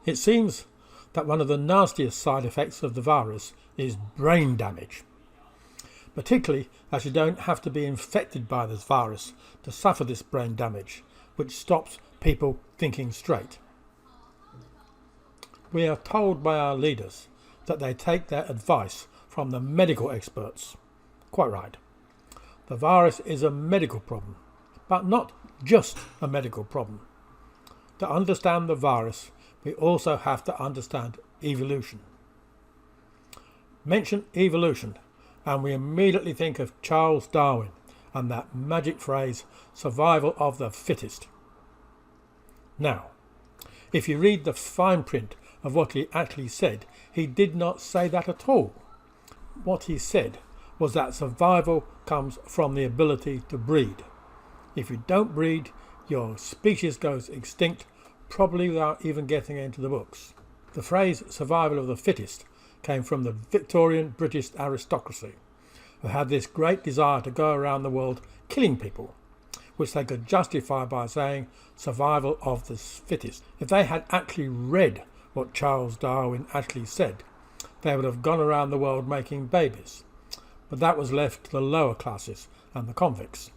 It seems that one of the nastiest side effects of the virus is brain damage, particularly as you don't have to be infected by this virus to suffer this brain damage, which stops people thinking straight. We are told by our leaders that they take their advice from the medical experts. Quite right. The virus is a medical problem, but not just a medical problem. To understand the virus, we also have to understand evolution. Mention evolution, and we immediately think of Charles Darwin and that magic phrase, survival of the fittest. Now, if you read the fine print of what he actually said, he did not say that at all. What he said was that survival comes from the ability to breed. If you don't breed, your species goes extinct, probably without even getting into the books. The phrase survival of the fittest came from the Victorian British aristocracy, who had this great desire to go around the world killing people, which they could justify by saying survival of the fittest. If they had actually read what Charles Darwin actually said, they would have gone around the world making babies. But that was left to the lower classes and the convicts.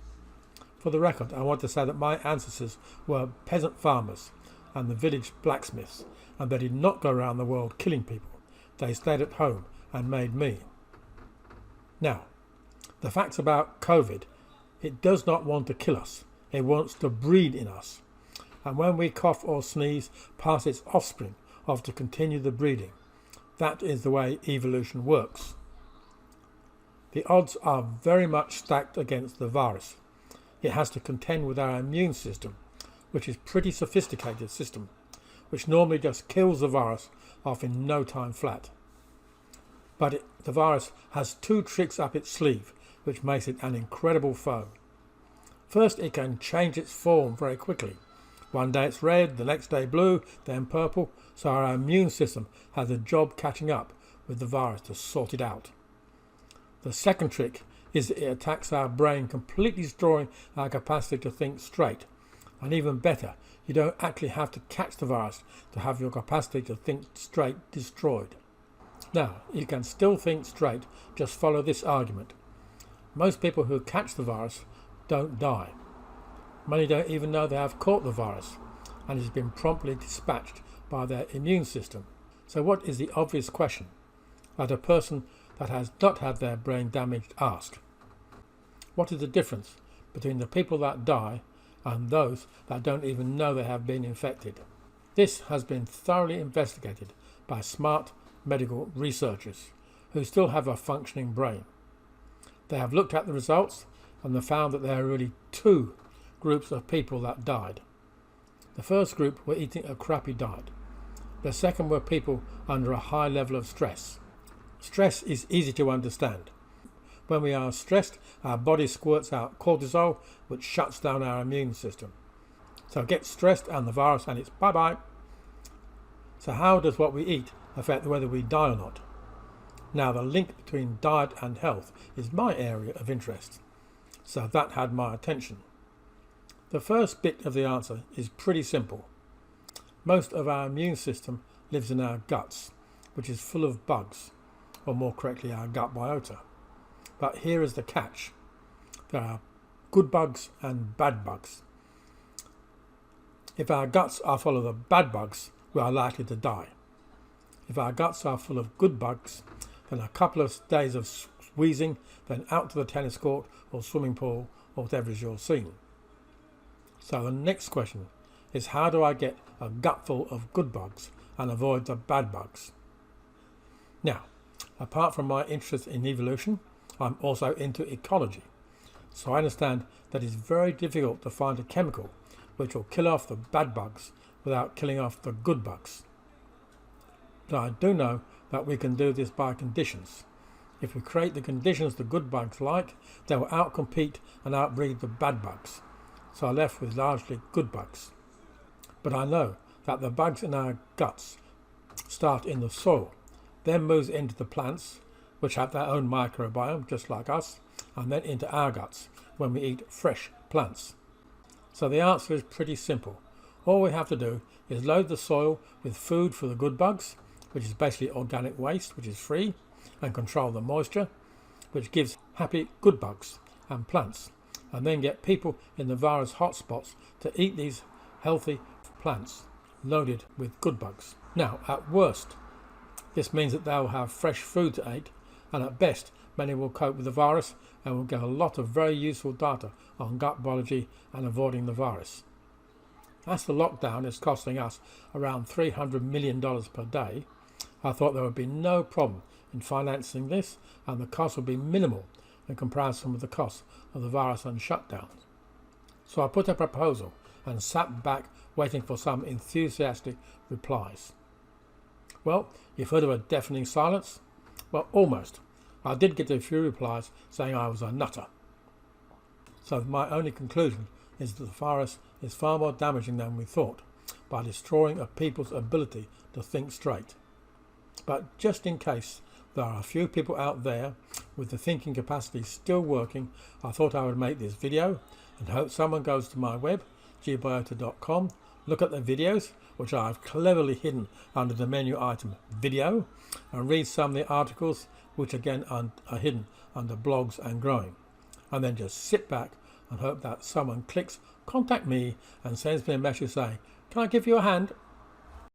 For the record, I want to say that my ancestors were peasant farmers and the village blacksmiths, and they did not go around the world killing people. They stayed at home and made me. Now, the facts about COVID: it does not want to kill us. It wants to breed in us. And when we cough or sneeze, pass its offspring off to continue the breeding. That is the way evolution works. The odds are very much stacked against the virus. It has to contend with our immune system, which is a pretty sophisticated system, which normally just kills the virus off in no time flat. But the virus has two tricks up its sleeve, which makes it an incredible foe. First, it can change its form very quickly. One day it's red, the next day blue, then purple, so our immune system has a job catching up with the virus to sort it out. The second trick is that it attacks our brain, completely destroying our capacity to think straight. And even better, you don't actually have to catch the virus to have your capacity to think straight destroyed. Now, you can still think straight, just follow this argument. Most people who catch the virus don't die. Many don't even know they have caught the virus, and it has been promptly dispatched by their immune system. So what is the obvious question that a person that has not had their brain damaged ask? What is the difference between the people that die and those that don't even know they have been infected? This has been thoroughly investigated by smart medical researchers who still have a functioning brain. They have looked at the results and have found that there are really two groups of people that died. The first group were eating a crappy diet. The second were people under a high level of stress. Stress is easy to understand. When we are stressed, our body squirts out cortisol, which shuts down our immune system. So get stressed and the virus and it's bye-bye. So how does what we eat affect whether we die or not? Now, the link between diet and health is my area of interest, so that had my attention. The first bit of the answer is pretty simple. Most of our immune system lives in our guts, which is full of bugs, or more correctly our gut biota. But here is the catch. There are good bugs and bad bugs. If our guts are full of the bad bugs, we are likely to die. If our guts are full of good bugs, then a couple of days of wheezing, then out to the tennis court or swimming pool or whatever is your scene. So the next question is, how do I get a gut full of good bugs and avoid the bad bugs? Now, apart from my interest in evolution, I'm also into ecology. So I understand that it's very difficult to find a chemical which will kill off the bad bugs without killing off the good bugs. But I do know that we can do this by conditions. If we create the conditions the good bugs like, they will outcompete and outbreed the bad bugs. So I'm left with largely good bugs. But I know that the bugs in our guts start in the soil, then moves into the plants, which have their own microbiome just like us, and then into our guts when we eat fresh plants. So the answer is pretty simple. All we have to do is load the soil with food for the good bugs, which is basically organic waste, which is free, and control the moisture, which gives happy good bugs and plants, and then get people in the virus hotspots to eat these healthy plants loaded with good bugs. Now, at worst, this means that they'll have fresh food to eat, and at best, many will cope with the virus and will get a lot of very useful data on gut biology and avoiding the virus. As the lockdown is costing us around $300 million per day, I thought there would be no problem in financing this, and the cost would be minimal in comparison with the cost of the virus and shutdowns. So I put a proposal and sat back waiting for some enthusiastic replies. Well, you've heard of a deafening silence? Well, almost. I did get a few replies saying I was a nutter. So my only conclusion is that the virus is far more damaging than we thought by destroying a people's ability to think straight. But just in case there are a few people out there with the thinking capacity still working, I thought I would make this video and hope someone goes to my web, gbiota.com, look at the videos, which I've cleverly hidden under the menu item video, and read some of the articles, which again are hidden under blogs and growing, and then just sit back and hope that someone clicks contact me and sends me a message saying, "Can I give you a hand?"